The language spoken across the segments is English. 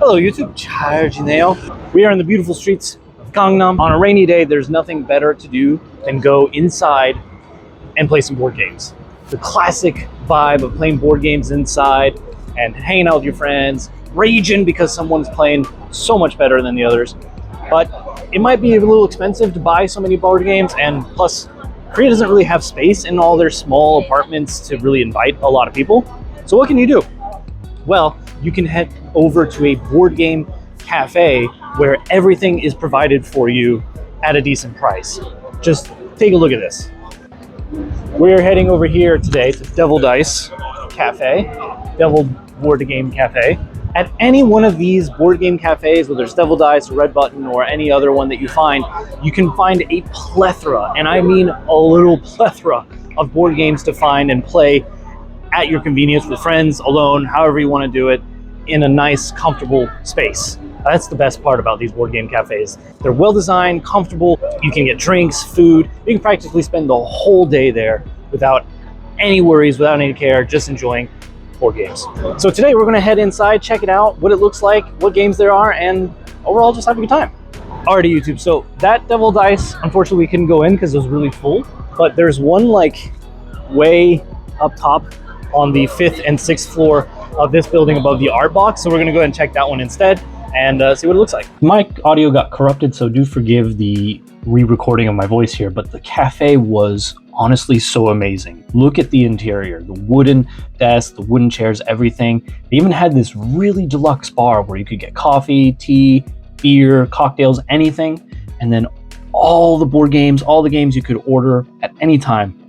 Hello YouTube, 잘 지내요? We are in the beautiful streets of Gangnam. On a rainy day, there's nothing better to do than go inside and play some board games. The classic vibe of playing board games inside and hanging out with your friends, raging because someone's playing so much better than the others. But it might be a little expensive to buy so many board games, and plus Korea doesn't really have space in all their small apartments to really invite a lot of people. So what can you do? Well, you can head over to a board game cafe where everything is provided for you at a decent price. Just take a look at this. We're heading over here today to Devil Dice Cafe, Devil Board Game Cafe. At any one of these board game cafes, whether it's Devil Dice or Red Button or any other one that you can find a plethora, and I mean a little plethora, of board games to find and play at your convenience with friends, alone, however you want to do it, in a nice, comfortable space. That's the best part about these board game cafes. They're well designed, comfortable, you can get drinks, food, you can practically spend the whole day there without any worries, without any care, just enjoying board games. So today we're gonna head inside, check it out, what it looks like, what games there are, and overall just have a good time. Alrighty YouTube, so that Devil Dice, unfortunately we couldn't go in because it was really full, but there's one like way up top on the 5th and 6th floor of this building above the art box. So we're gonna go ahead and check that one instead and see what it looks like. My audio got corrupted, so do forgive the re-recording of my voice here, but the cafe was honestly so amazing. Look at the interior, the wooden desk, the wooden chairs, everything. They even had this really deluxe bar where you could get coffee, tea, beer, cocktails, anything. And then all the board games, all the games you could order at any time.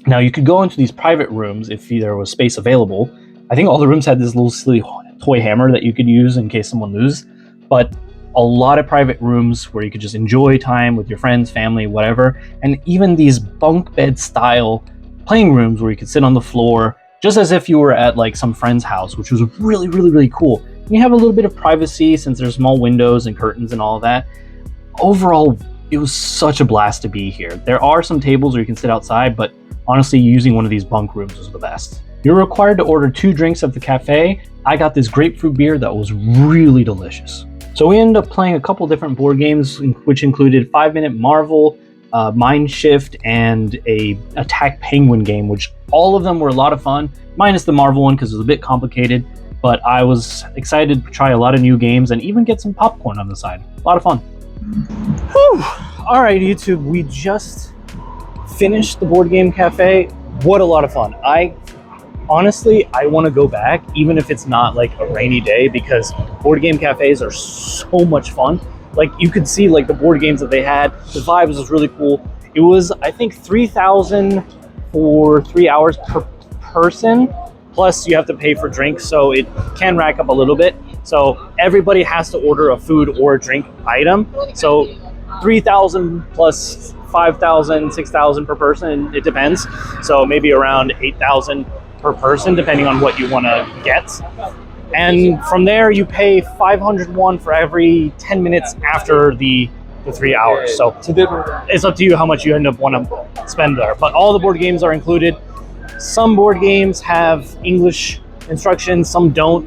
Now you could go into these private rooms if there was space available. I think all the rooms had this little silly toy hammer that you could use in case someone loses, but a lot of private rooms where you could just enjoy time with your friends, family, whatever. And even these bunk bed style playing rooms where you could sit on the floor, just as if you were at like some friend's house, which was really, really, really cool. And you have a little bit of privacy since there's small windows and curtains and all of that. Overall, it was such a blast to be here. There are some tables where you can sit outside, but honestly, using one of these bunk rooms was the best. You're required to order 2 drinks at the cafe. I got this grapefruit beer that was really delicious. So we ended up playing a couple different board games, which included 5-Minute Marvel, Mind Shift, and a Attack Penguin game, which all of them were a lot of fun, minus the Marvel one because it was a bit complicated. But I was excited to try a lot of new games and even get some popcorn on the side. A lot of fun. Whew. All right, YouTube, we just finished the board game cafe. What a lot of fun. Honestly, I want to go back, even if it's not like a rainy day, because board game cafes are so much fun. Like you could see like the board games that they had, the vibes was really cool. It was, I think, 3,000 for 3 hours per person, plus you have to pay for drinks, so it can rack up a little bit. So everybody has to order a food or a drink item. So 3,000 plus 5,000, 6,000 per person, it depends. So maybe around 8,000 per person, depending on what you want to get. And from there, you pay 501 for every 10 minutes after the 3 hours. So it's up to you how much you end up want to spend there. But all the board games are included. Some board games have English instructions, some don't.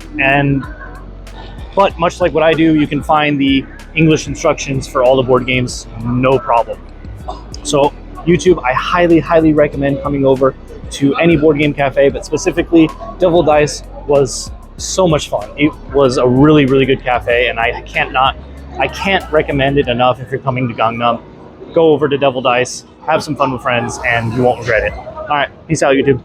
But much like what I do, you can find the English instructions for all the board games, no problem. So YouTube, I highly, highly recommend coming over to any board game cafe, but specifically Devil Dice was so much fun. It was a really, really good cafe, and I can't recommend it enough. If you're coming to Gangnam, go over to Devil Dice, have some fun with friends, and you won't regret it. All right, peace out, YouTube.